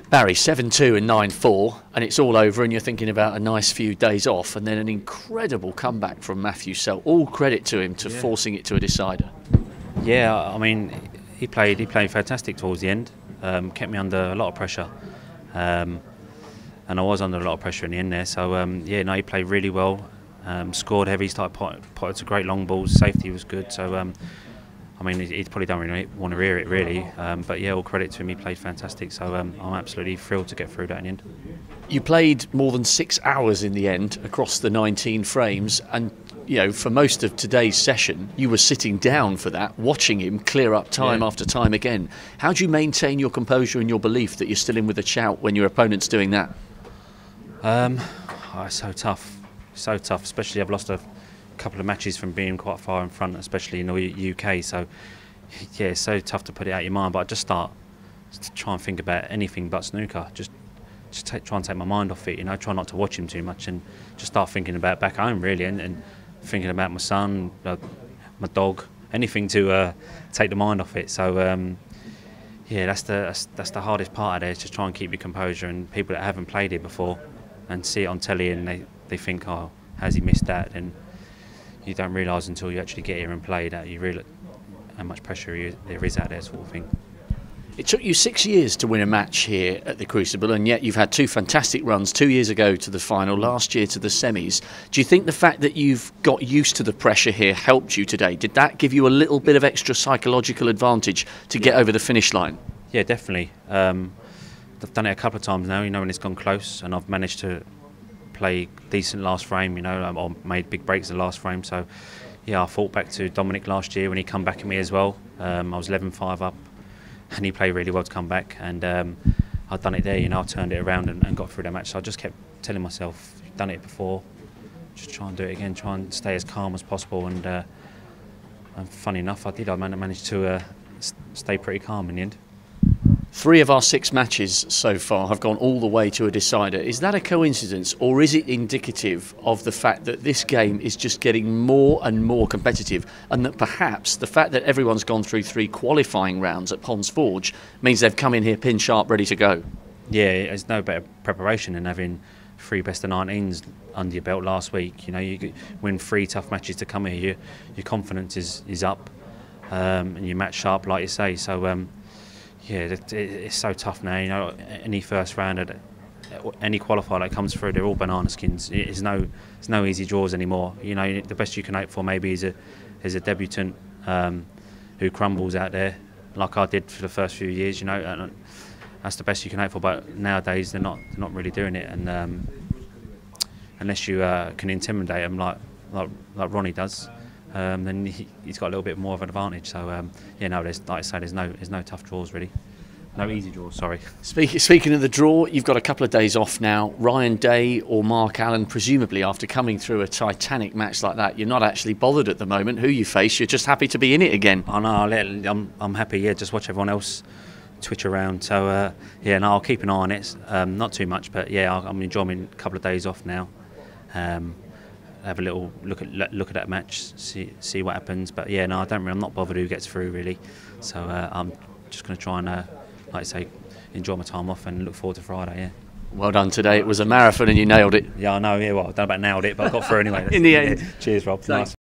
Barry, 7-2 and 9-4, and it's all over, and you're thinking about a nice few days off, and then an incredible comeback from Matthew Selt. All credit to him to forcing it to a decider. Yeah, I mean, he played fantastic towards the end. Kept me under a lot of pressure, and I was under a lot of pressure in the end there. So yeah, no, he played really well. Scored heavy, started potting to great long balls. Safety was good. So I mean, he probably don't really want to rear it really, but yeah, all credit to him. He played fantastic. So I'm absolutely thrilled to get through that in the end. You played more than 6 hours in the end across the 19 frames, and you know, for most of today's session, you were sitting down for that, watching him clear up time after time again. How do you maintain your composure and your belief that you're still in with a shout when your opponent's doing that? It's so tough, especially I've lost a couple of matches from being quite far in front, especially in the UK. So yeah, it's so tough to put it out of your mind. But I just start to try and think about anything but snooker. Just try and take my mind off it. You know, try not to watch him too much and just start thinking about back home really, and thinking about my son, my dog, anything to take the mind off it. So yeah, that's the hardest part of it. Is just try and keep your composure. And people that haven't played it before and see it on telly and they think, oh, has he missed that? And you don't realise until you actually get here and play that you realise how much pressure there is out there, sort of thing. It took you 6 years to win a match here at the Crucible, and yet you've had two fantastic runs, 2 years ago to the final, last year to the semis. Do you think the fact that you've got used to the pressure here helped you today? Did that give you a little bit of extra psychological advantage to get over the finish line? Yeah, definitely. I've done it a couple of times now, you know, when it's gone close, and I've managed to play decent last frame, you know, or made big breaks in the last frame. So yeah, I fought back to Dominic last year when he come back at me as well. I was 11-5 up, and he played really well to come back, and I'd done it there, you know, I turned it around and got through that match. So I just kept telling myself, you've done it before, just try and do it again, try and stay as calm as possible. And funny enough, I did. I managed to stay pretty calm in the end. 3 of our 6 matches so far have gone all the way to a decider. Is that a coincidence, or is it indicative of the fact that this game is just getting more and more competitive, and that perhaps the fact that everyone's gone through 3 qualifying rounds at Ponds Forge means they've come in here pin sharp, ready to go? Yeah, there's no better preparation than having 3 best of 19s under your belt last week. You know, you win 3 tough matches to come here, your confidence is up, and you match sharp, like you say. So yeah, it's so tough now. You know, any first round, any qualifier that comes through, they're all banana skins. It's no easy draws anymore. You know, the best you can hope for maybe is a debutant who crumbles out there, like I did for the first few years. You know, and that's the best you can hope for. But nowadays they're not really doing it, and unless you can intimidate them like Ronnie does, then he's got a little bit more of an advantage. So yeah, no, like I say, there's no tough draws really, no easy draws. Sorry. Speaking of the draw, you've got a couple of days off now. Ryan Day or Mark Allen, presumably after coming through a titanic match like that, you're not actually bothered at the moment who you face. You're just happy to be in it again. I know. I'm happy. Yeah, just watch everyone else twitch around. So yeah, no, I'll keep an eye on it. Not too much, but yeah, I'm enjoying a couple of days off now. Have a little look at that match, see what happens. But yeah, no, I'm not bothered who gets through really. So I'm just going to try and, like I say, enjoy my time off and look forward to Friday. Yeah. Well done today. It was a marathon and you nailed it. Yeah, I know. Yeah, well, I don't know about nailed it, but I got through anyway. In the end. Yeah. Cheers, Rob. Nice.